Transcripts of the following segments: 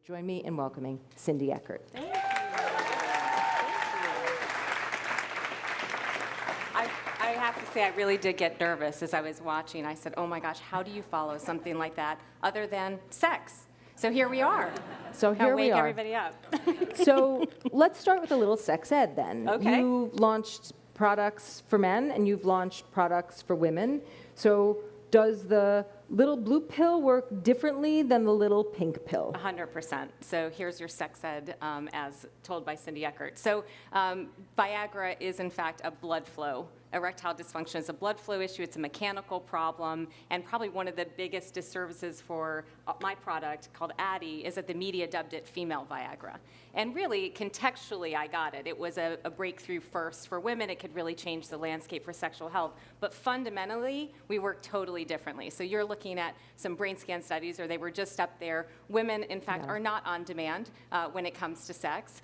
Join me in welcoming Cindy Eckert. Thank you. I have to say, I really did get nervous as I was watching. I said, oh my gosh, how do you follow something like that other than sex? So here we are. So here we wake are. everybody up. So let's start with a little sex ed then. Okay. You've launched products for men and you've launched products for women. So does the little blue pill work differently than the little pink pill? 100%. So here's your sex ed as told by Cindy Eckert. So Viagra is in fact a blood flow. Erectile dysfunction is a blood flow issue. It's a mechanical problem. And probably one of the biggest disservices for my product called Addie is that the media dubbed it female Viagra. And really, contextually, I got it. It was a breakthrough first for women. It could really change the landscape for sexual health. But fundamentally, we work totally differently. So you're looking at some brain scan studies, or they were just up there. Women, in fact, are not on demand when it comes to sex.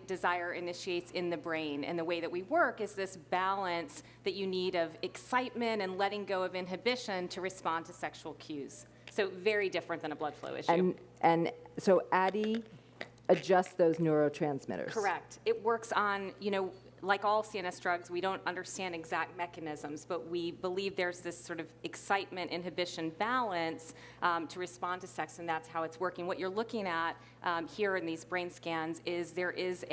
Desire initiates in the brain. And the way that we work is this balance that you need of excitement and letting go of inhibition to respond to sexual cues. So very different than a blood flow issue. And so Addie adjusts those neurotransmitters. Correct. It works on, like all CNS drugs, we don't understand exact mechanisms, but we believe there's this sort of excitement, inhibition balance to respond to sex, and that's how it's working. What you're looking at here in these brain scans is there is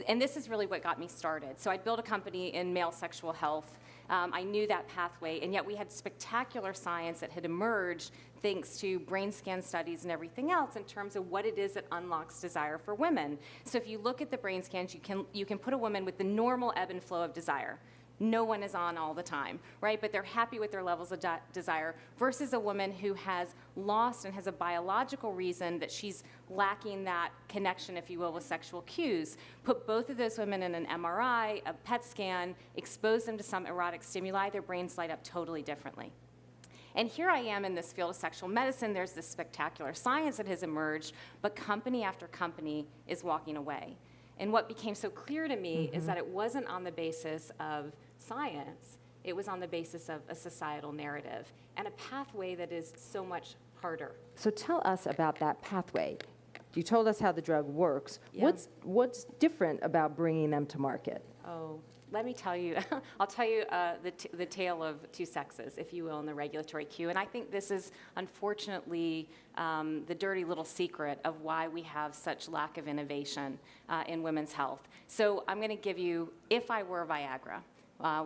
and this is really what got me started. So I'd built a company in male sexual health. I knew that pathway, and yet we had spectacular science that had emerged thanks to brain scan studies and everything else in terms of what it is that unlocks desire for women. So if you look at the brain scans, you can put a woman with the normal ebb and flow of desire. No one is on all the time, right? But they're happy with their levels of desire versus a woman who has lost and has a biological reason that she's lacking that connection, if you will, with sexual cues. Put both of those women in an MRI, a PET scan, expose them to some erotic stimuli, their brains light up totally differently. And here I am in this field of sexual medicine. There's this spectacular science that has emerged, but company after company is walking away. And what became so clear to me is that it wasn't on the basis of science, it was on the basis of a societal narrative and a pathway that is so much harder. So tell us about that pathway. You told us how the drug works. Yeah. What's different about bringing them to market? Oh, let me tell you, I'll tell you the tale of two sexes, if you will, in the regulatory queue. And I think this is, unfortunately, the dirty little secret of why we have such lack of innovation in women's health. So I'm going to give you, if I were Viagra,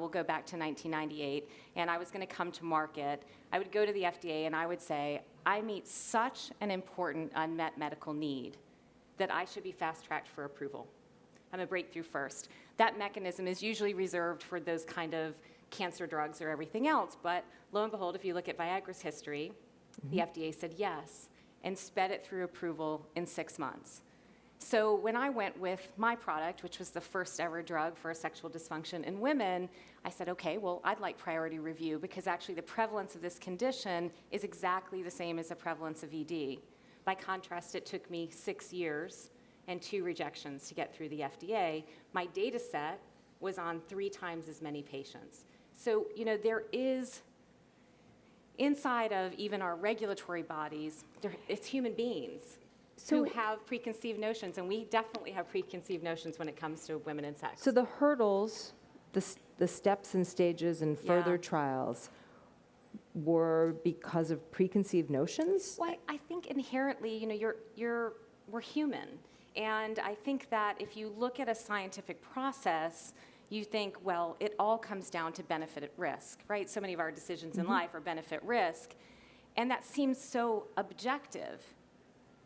we'll go back to 1998, and I was going to come to market, I would go to the FDA and I would say, I meet such an important unmet medical need that I should be fast-tracked for approval. I'm a breakthrough first. That mechanism is usually reserved for those kind of cancer drugs or everything else, but lo and behold, if you look at Viagra's history, the FDA said yes and sped it through approval in 6 months. So when I went with my product, which was the first ever drug for sexual dysfunction in women, I said, okay, well, I'd like priority review because actually the prevalence of this condition is exactly the same as the prevalence of ED. By contrast, it took me 6 years and 2 rejections to get through the FDA. My data set was on 3 times as many patients. So, there is, inside of even our regulatory bodies, it's human beings who have preconceived notions, and we definitely have preconceived notions when it comes to women and sex. So the hurdles, the steps and stages and further trials were because of preconceived notions? Well, I think inherently, we're human. And I think that if you look at a scientific process, you think, well, it all comes down to benefit at risk, right? So many of our decisions in life are benefit risk. And that seems so objective.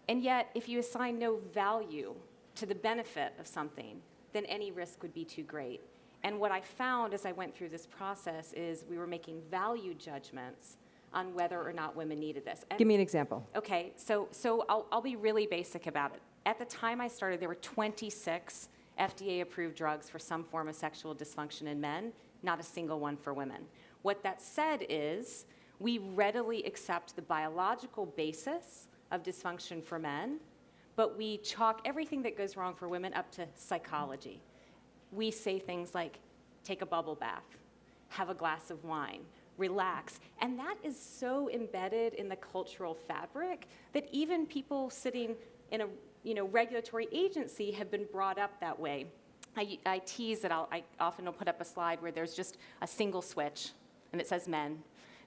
And yet, if you assign no value to the benefit of something, then any risk would be too great. And what I found as I went through this process is we were making value judgments on whether or not women needed this. And, give me an example. Okay, so I'll be really basic about it. At the time I started, there were 26 FDA-approved drugs for some form of sexual dysfunction in men, not a single one for women. What that said is we readily accept the biological basis of dysfunction for men, but we chalk everything that goes wrong for women up to psychology. We say things like, take a bubble bath, have a glass of wine, relax. And that is so embedded in the cultural fabric that even people sitting in a regulatory agency have been brought up that way. I tease that I often will put up a slide where there's just a single switch, and it says men.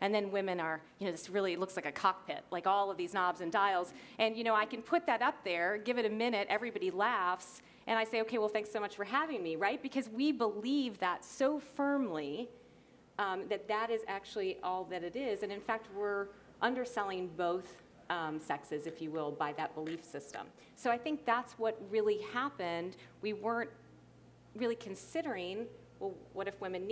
And then women are, this really looks like a cockpit, like all of these knobs and dials. And, I can put that up there, give it a minute, everybody laughs, and I say, okay, well, thanks so much for having me, right? Because we believe that so firmly that is actually all that it is. And in fact, we're underselling both sexes, if you will, by that belief system. So I think that's what really happened. We weren't really considering, well, what if women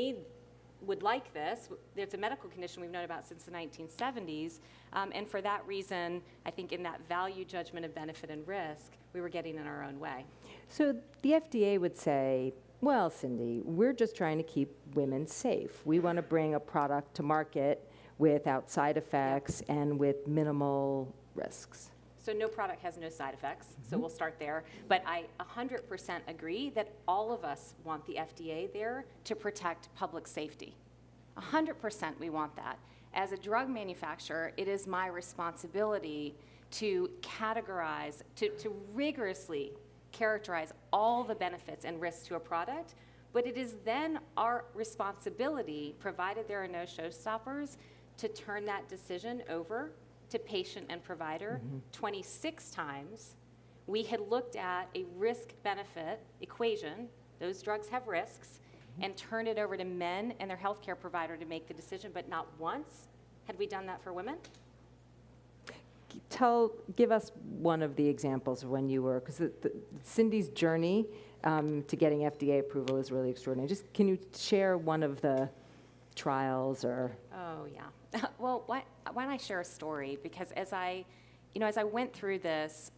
would like this? There's a medical condition we've known about since the 1970s, and for that reason, I think in that value judgment of benefit and risk, we were getting in our own way. So the FDA would say, well, Cindy, we're just trying to keep women safe. We want to bring a product to market without side effects and with minimal risks. So no product has no side effects, so we'll start there. But I 100% agree that all of us want the FDA there to protect public safety. 100% we want that. As a drug manufacturer, it is my responsibility to categorize, to rigorously characterize all the benefits and risks to a product, but it is then our responsibility, provided there are no showstoppers, to turn that decision over to patient and provider. 26 times, we had looked at a risk-benefit equation, those drugs have risks, and turned it over to men and their healthcare provider to make the decision, but not once had we done that for women. Give us one of the examples of when you were, because Cindy's journey to getting FDA approval is really extraordinary. Just can you share one of the trials or? Oh, yeah. Well, why don't I share a story? Because as I went through this,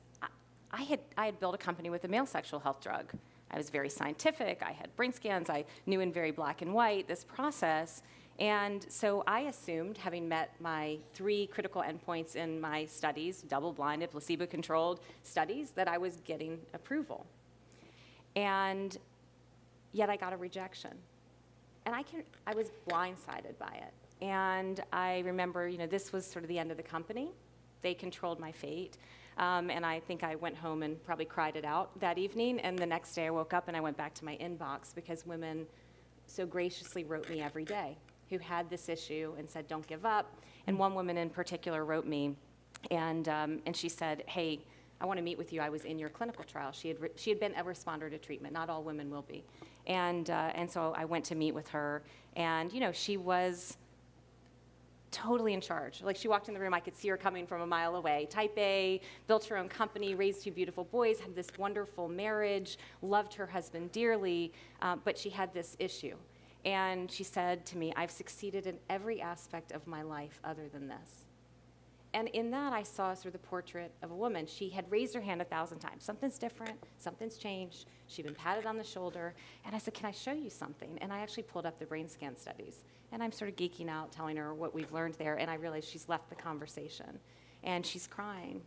I had built a company with a male sexual health drug. I was very scientific. I had brain scans. I knew in very black and white this process. And so I assumed, having met my 3 critical endpoints in my studies, double-blinded, placebo-controlled studies, that I was getting approval. And yet I got a rejection. And I was blindsided by it. And I remember, this was sort of the end of the company. They controlled my fate. And I think I went home and probably cried it out that evening. And the next day I woke up and I went back to my inbox because women so graciously wrote me every day who had this issue and said, don't give up. And one woman in particular wrote me, and she said, hey, I want to meet with you. I was in your clinical trial. She had been a responder to treatment. Not all women will be. And so I went to meet with her, and she was totally in charge. Like, she walked in the room, I could see her coming from a mile away. Type A, built her own company, raised 2 beautiful boys, had this wonderful marriage, loved her husband dearly, but she had this issue. And she said to me, I've succeeded in every aspect of my life other than this. And in that, I saw sort of the portrait of a woman. She had raised her hand 1,000 times. Something's different, something's changed. She'd been patted on the shoulder. And I said, can I show you something? And I actually pulled up the brain scan studies. And I'm sort of geeking out, telling her what we've learned there. And I realized she's left the conversation. And she's crying.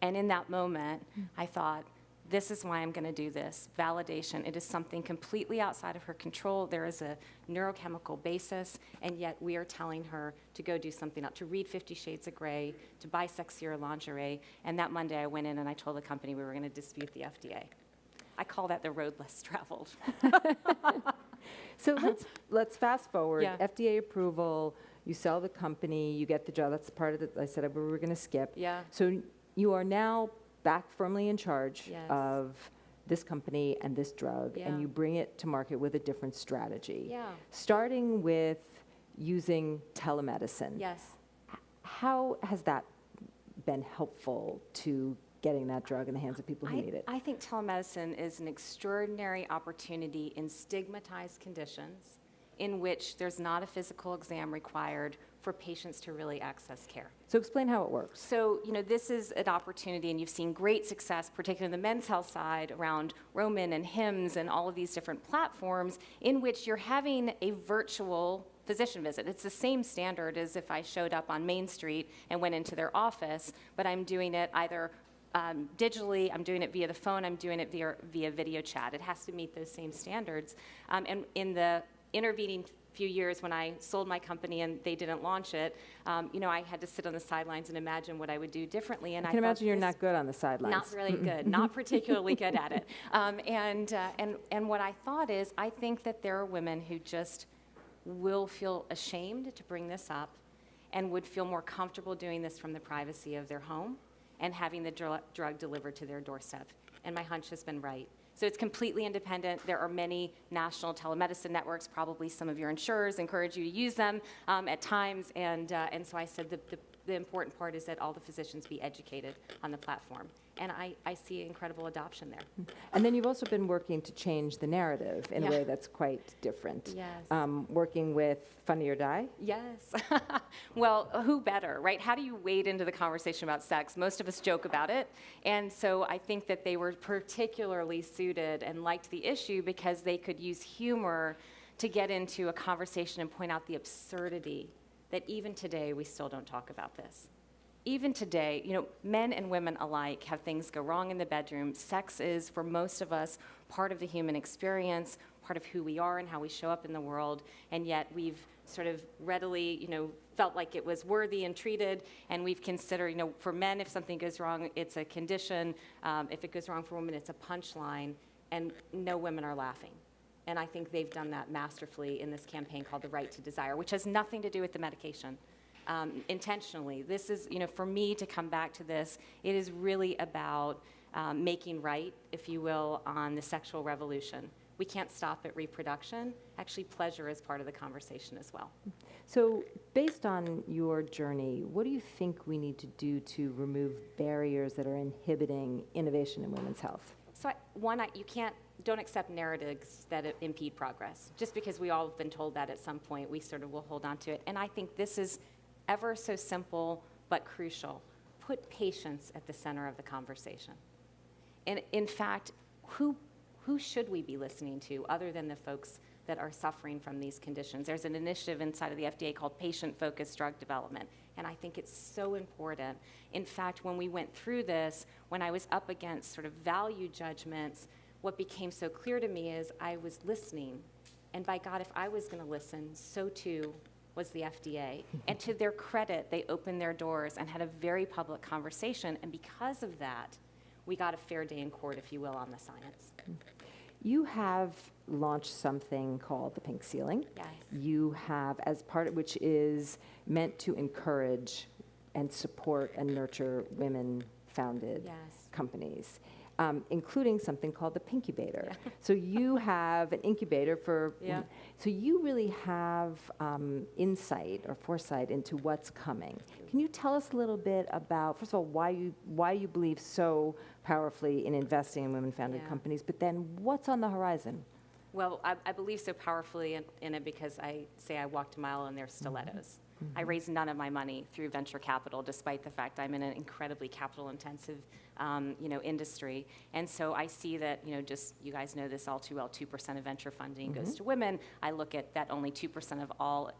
And in that moment, I thought, this is why I'm going to do this. Validation. It is something completely outside of her control. There is a neurochemical basis, and yet we are telling her to go do something else, to read 50 Shades of Grey, to buy sexier lingerie. And that Monday I went in and I told the company we were going to dispute the FDA. I call that the road less traveled. So let's fast forward. Yeah. FDA approval, you sell the company, you get the job. That's part of it. I said we were going to skip. Yeah. So you are now back firmly in charge Yes. of this company and this drug, Yeah. and you bring it to market with a different strategy. Yeah. Starting with using telemedicine. Yes. How has that been helpful to getting that drug in the hands of people who need it? I think telemedicine is an extraordinary opportunity in stigmatized conditions in which there's not a physical exam required for patients to really access care. So explain how it works. So, this is an opportunity, and you've seen great success, particularly on the men's health side, around Roman and HIMSS and all of these different platforms in which you're having a virtual physician visit. It's the same standard as if I showed up on Main Street and went into their office, but I'm doing it either digitally, I'm doing it via the phone, I'm doing it via video chat. It has to meet those same standards. And in the intervening few years when I sold my company and they didn't launch it, I had to sit on the sidelines and imagine what I would do differently. And I can imagine you're not good on the sidelines. Not really good, not particularly good at it. And what I thought is, I think that there are women who just will feel ashamed to bring this up and would feel more comfortable doing this from the privacy of their home and having the drug delivered to their doorstep. And my hunch has been right. So it's completely independent. There are many national telemedicine networks. Probably some of your insurers encourage you to use them at times. And so I said the important part is that all the physicians be educated on the platform. And I see incredible adoption there. And then you've also been working to change the narrative in a Yeah. way that's quite different. Yes. Working with Funny or Die. Yes. Well, who better, right? How do you wade into the conversation about sex? Most of us joke about it. And so I think that they were particularly suited and liked the issue because they could use humor to get into a conversation and point out the absurdity that even today we still don't talk about this. Even today, men and women alike have things go wrong in the bedroom. Sex is, for most of us, part of the human experience, part of who we are and how we show up in the world, and yet we've sort of readily, felt like it was worthy and treated, and we've considered, for men, if something goes wrong, it's a condition. If it goes wrong for women, it's a punchline, and no women are laughing. And I think they've done that masterfully in this campaign called The Right to Desire, which has nothing to do with the medication. Intentionally. This is, for me to come back to this, it is really about making right, if you will, on the sexual revolution. We can't stop at reproduction. Actually, pleasure is part of the conversation as well. So based on your journey, what do you think we need to do to remove barriers that are inhibiting innovation in women's health? So don't accept narratives that impede progress. Just because we all have been told that at some point, we sort of will hold on to it. And I think this is ever so simple but crucial. Put patients at the center of the conversation. And in fact, who should we be listening to other than the folks that are suffering from these conditions? There's an initiative inside of the FDA called Patient-Focused Drug Development, and I think it's so important. In fact, when we went through this, when I was up against sort of value judgments, what became so clear to me is I was listening, and by God, if I was going to listen, so too was the FDA. And to their credit, they opened their doors and had a very public conversation. And because of that, we got a fair day in court, if you will, on the science. You have launched something called the Pink Ceiling. Yes. You have, as part of which is meant to encourage and support and nurture women-founded Yes. companies. Including something called the Pinkubator. So you have an incubator for, Yeah. so you really have insight or foresight into what's coming. Can you tell us a little bit about, first of all, why you believe so powerfully in investing in women-founded Yeah. companies, but then what's on the horizon? Well, I believe so powerfully in it because I say I walked a mile in their stilettos. I raised none of my money through venture capital, despite the fact I'm in an incredibly capital-intensive, industry. And so I see that, just you guys know this all too well, 2% of venture funding goes to women. I look at that only 2% of all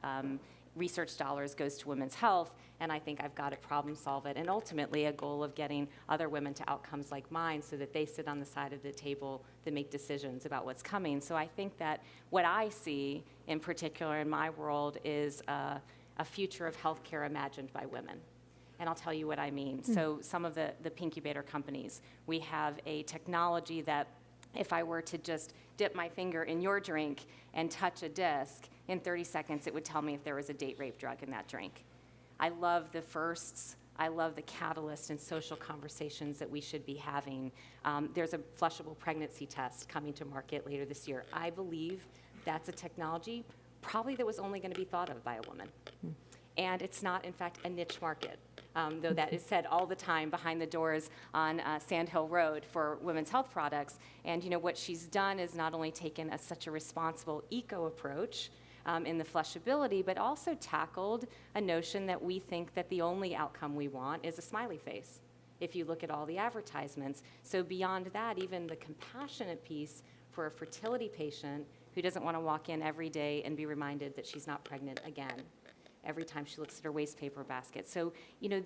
research dollars goes to women's health, and I think I've got to problem solve it. And ultimately, a goal of getting other women to outcomes like mine so that they sit on the side of the table that make decisions about what's coming. So I think that what I see in particular in my world is a future of healthcare imagined by women. And I'll tell you what I mean. So some of the Pinkubator companies, we have a technology that if I were to just dip my finger in your drink and touch a disc, in 30 seconds it would tell me if there was a date rape drug in that drink. I love the firsts. I love the catalyst and social conversations that we should be having. There's a flushable pregnancy test coming to market later this year. I believe that's a technology probably that was only going to be thought of by a woman. And it's not, in fact, a niche market, though that is said all the time behind the doors on Sand Hill Road for women's health products. And what she's done is not only taken such a responsible eco approach in the flushability, but also tackled a notion that we think that the only outcome we want is a smiley face, if you look at all the advertisements. So beyond that, even the compassionate piece for a fertility patient who doesn't want to walk in every day and be reminded that she's not pregnant again every time she looks at her waste paper basket. So,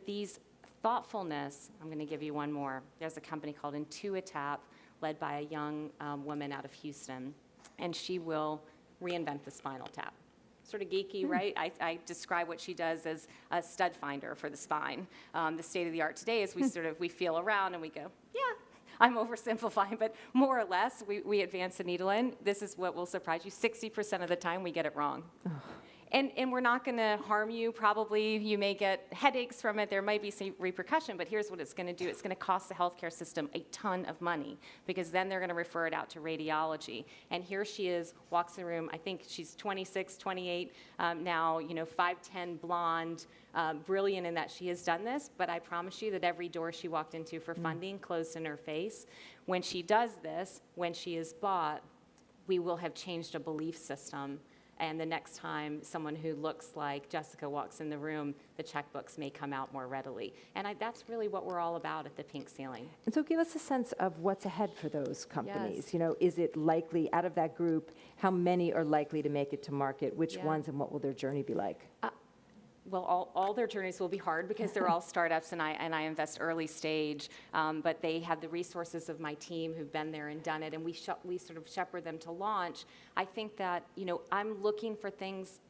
these thoughtfulness, I'm going to give you one more. There's a company called Intuitap, led by a young woman out of Houston, and she will reinvent the spinal tap. sort of geeky, right? I describe what she does as a stud finder for the spine. The state of the art today is we feel around and we go, yeah, I'm oversimplifying, but more or less, we advance the needle in. This is what will surprise you. 60% of the time, we get it wrong. And we're not going to harm you. Probably you may get headaches from it. There might be some repercussion, but here's what it's going to do. It's going to cost the healthcare system a ton of money because then they're going to refer it out to radiology. And here she is, walks in the room. I think she's 26, 28 now, 5'10", blonde, brilliant in that she has done this. But I promise you that every door she walked into for funding closed in her face. When she does this, when she is bought, we will have changed a belief system. And the next time someone who looks like Jessica walks in the room, the checkbooks may come out more readily. And that's really what we're all about at the Pink Ceiling. And so give us a sense of what's ahead for those companies. Yes. Is it likely, out of that group, how many are likely to make it to market? Which Yeah. ones, and what will their journey be like? Well, all their journeys will be hard because they're all startups, and I invest early stage. But they have the resources of my team who've been there and done it, and we sort of shepherd them to launch. I think that I'm looking for things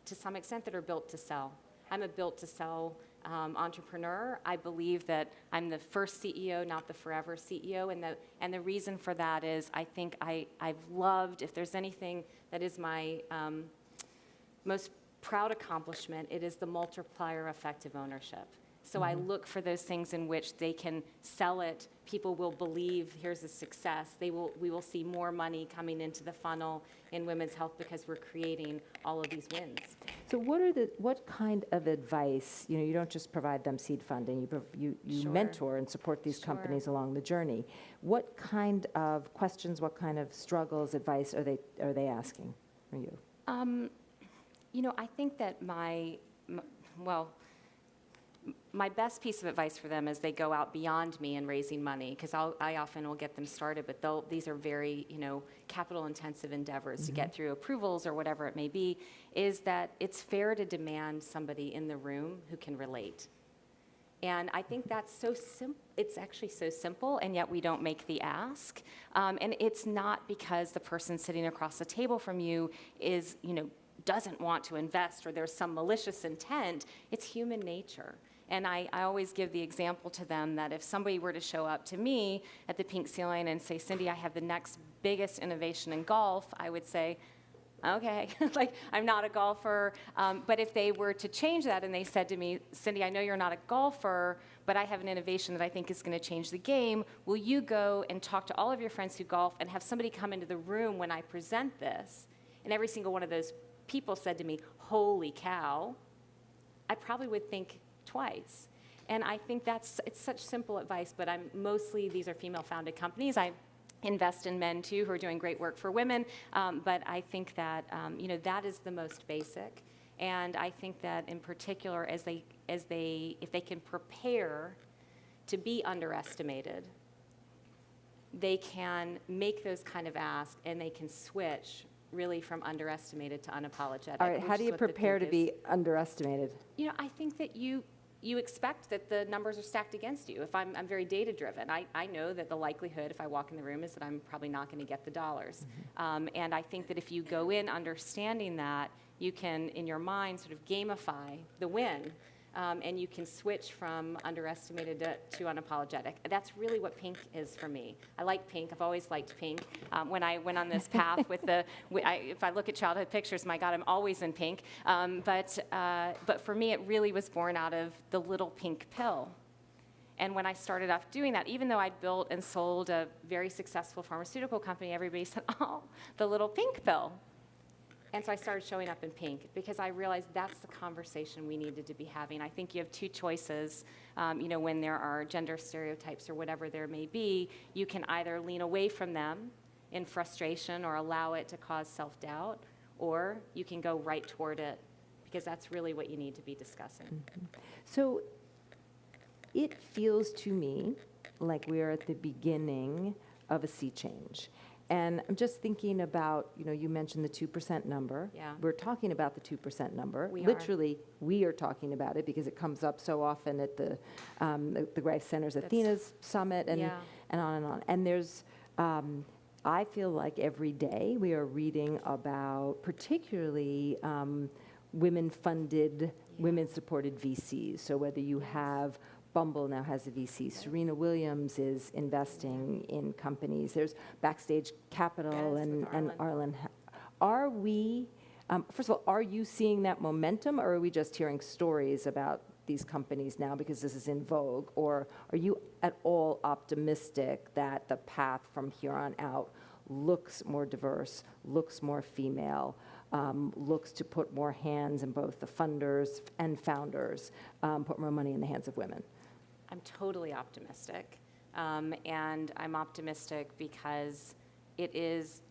to some extent that are built to sell. I'm a built to sell entrepreneur. I believe that I'm the first CEO, not the forever CEO, and the reason for that is I think I've loved. If there's anything that is my most proud accomplishment, it is the multiplier effect of ownership. So I look for those things in which they can sell it. People will believe here's a success. We will see more money coming into the funnel in women's health because we're creating all of these wins. So what kind of advice, you don't just provide them seed funding, you Sure. mentor and support these Sure. companies along the journey. What kind of questions, what kind of struggles, advice are they asking for you? I think that my best piece of advice for them is they go out beyond me in raising money, because I often will get them started, but these are very, capital-intensive endeavors to get through approvals or whatever it may be, is that it's fair to demand somebody in the room who can relate. And I think that's so simple. It's actually so simple, and yet we don't make the ask. And it's not because the person sitting across the table from you is, doesn't want to invest or there's some malicious intent. It's human nature. And I always give the example to them that if somebody were to show up to me at the Pink Ceiling and say, Cindy, I have the next biggest innovation in golf, I would say, okay, I'm not a golfer. But if they were to change that and they said to me, Cindy, I know you're not a golfer, but I have an innovation that I think is going to change the game. Will you go and talk to all of your friends who golf and have somebody come into the room when I present this? And every single one of those people said to me, holy cow, I probably would think twice. And I think it's such simple advice, but these are female-founded companies. I invest in men too who are doing great work for women, but I think that that is the most basic. And I think that in particular, if they can prepare to be underestimated, they can make those kind of asks and they can switch really from underestimated to unapologetic. All right, how do you prepare to be underestimated? I think that you expect that the numbers are stacked against you. If I'm very data-driven, I know that the likelihood if I walk in the room is that I'm probably not going to get the dollars. And I think that if you go in understanding that, you can, in your mind, sort of gamify the win. And you can switch from underestimated to unapologetic. That's really what pink is for me. I like pink. I've always liked pink. When I went on this path if I look at childhood pictures, my God, I'm always in pink. But for me, it really was born out of the little pink pill. And when I started off doing that, even though I'd built and sold a very successful pharmaceutical company, everybody said, oh, the little pink pill. And so I started showing up in pink because I realized that's the conversation we needed to be having. I think you have two choices, when there are gender stereotypes or whatever there may be. You can either lean away from them in frustration or allow it to cause self-doubt, or you can go right toward it because that's really what you need to be discussing. Mm-hmm. So it feels to me like we are at the beginning of a sea change. And I'm just thinking about, you mentioned the 2% number. Yeah. We're talking about the 2% number. We are. Literally, we are talking about it because it comes up so often at the Greif Center's Athena's Summit and on and on. And there's I feel like every day we are reading about particularly women-funded, women-supported VCs. So whether you have Bumble now has a VC. Serena Williams is investing in companies. There's Backstage Capital and Arlen. Are we, first of all, are you seeing that momentum, or are we just hearing stories about these companies now because this is in vogue? Or are you at all optimistic that the path from here on out looks more diverse, looks more female, looks to put more hands in both the funders and founders, put more money in the hands of women? I'm totally optimistic. And I'm optimistic because it is,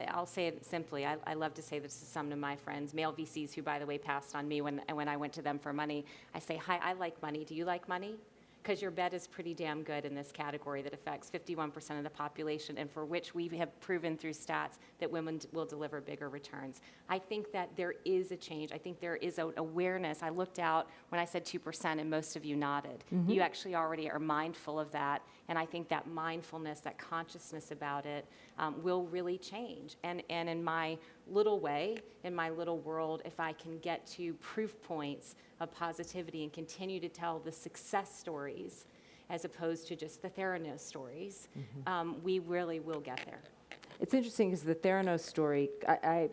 I'll say it simply, I love to say this to some of my friends, male VCs who, by the way, passed on me when I went to them for money. I say, hi, I like money. Do you like money? Because your bet is pretty damn good in this category that affects 51% of the population and for which we have proven through stats that women will deliver bigger returns. I think that there is a change. I think there is an awareness. I looked out when I said 2% and most of you nodded. You actually already are mindful of that. And I think that mindfulness, that consciousness about it will really change. And in my little way, in my little world, if I can get to proof points of positivity and continue to tell the success stories as opposed to just the Theranos stories, we really will get there. It's interesting because the Theranos story,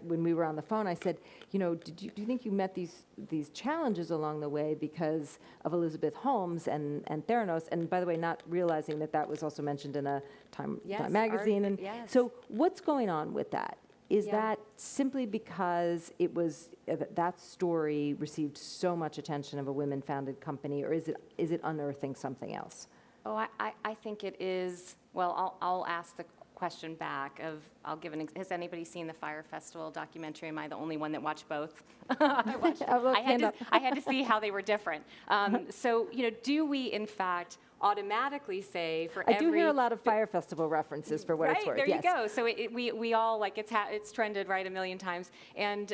when we were on the phone, I said, do you think you met these challenges along the way because of Elizabeth Holmes and Theranos? And by the way, not realizing that was also mentioned in a Time magazine. So what's going on with that? Is that simply because it was that story received so much attention of a women-founded company, or is it unearthing something else? Oh, I think it is. Well, I'll ask the question back of, I'll give has anybody seen the Fire Festival documentary? Am I the only one that watched both? I had to see how they were different. So, do we in fact automatically say for I do hear a lot of Fire Festival references for what it's worth. There you go. So we all, like, it's trended right a million times. And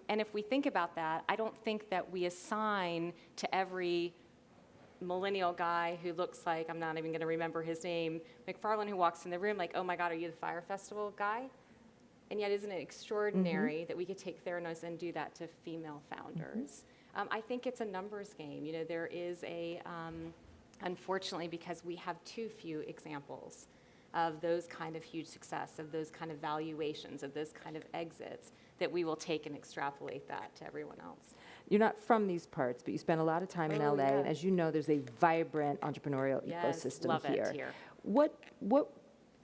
if we think about that, I don't think that we assign to every millennial guy who looks like, I'm not even going to remember his name, McFarlane, who walks in the room like, oh my God, are you the Fire Festival guy? And yet isn't it extraordinary that we could take Theranos and do that to female founders? I think it's a numbers game. There is a... unfortunately, because we have too few examples of those kind of huge success, of those kind of valuations, of those kind of exits, that we will take and extrapolate that to everyone else. You're not from these parts, but you spend a lot of time in LA, and as you know, there's a vibrant entrepreneurial ecosystem love here. It here.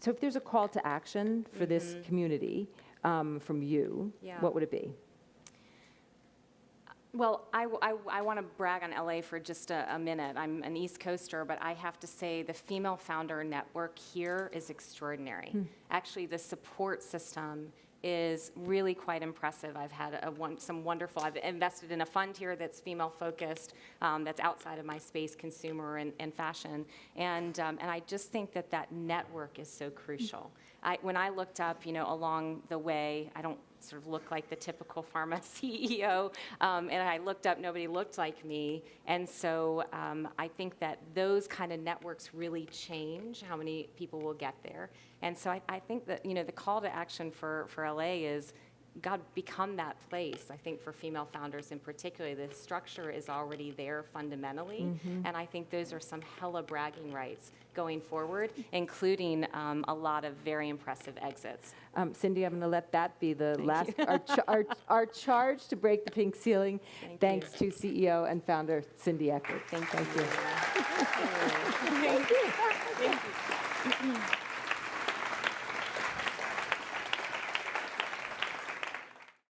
So if there's a call to action for this community from you, what would it be? Well, I want to brag on LA for just a minute. I'm an East Coaster, but I have to say the female founder network here is extraordinary. Actually, the support system is really quite impressive. I've had some wonderful, I've invested in a fund here that's female focused, that's outside of my space, consumer and fashion. And I just think that network is so crucial. When I looked up, along the way, I don't sort of look like the typical pharma CEO, and I looked up, nobody looked like me. And so I think that those kind of networks really change how many people will get there. And so I think that, the call to action for LA is, God, become that place. I think for female founders in particular, the structure is already there fundamentally, and I think those are some hella bragging rights going forward, including a lot of very impressive exits. Cindy, I'm going to let that be the last, our charge to break the pink ceiling. Thanks to CEO and founder Cindy Eckert. Thank you. Thank you. Thank you.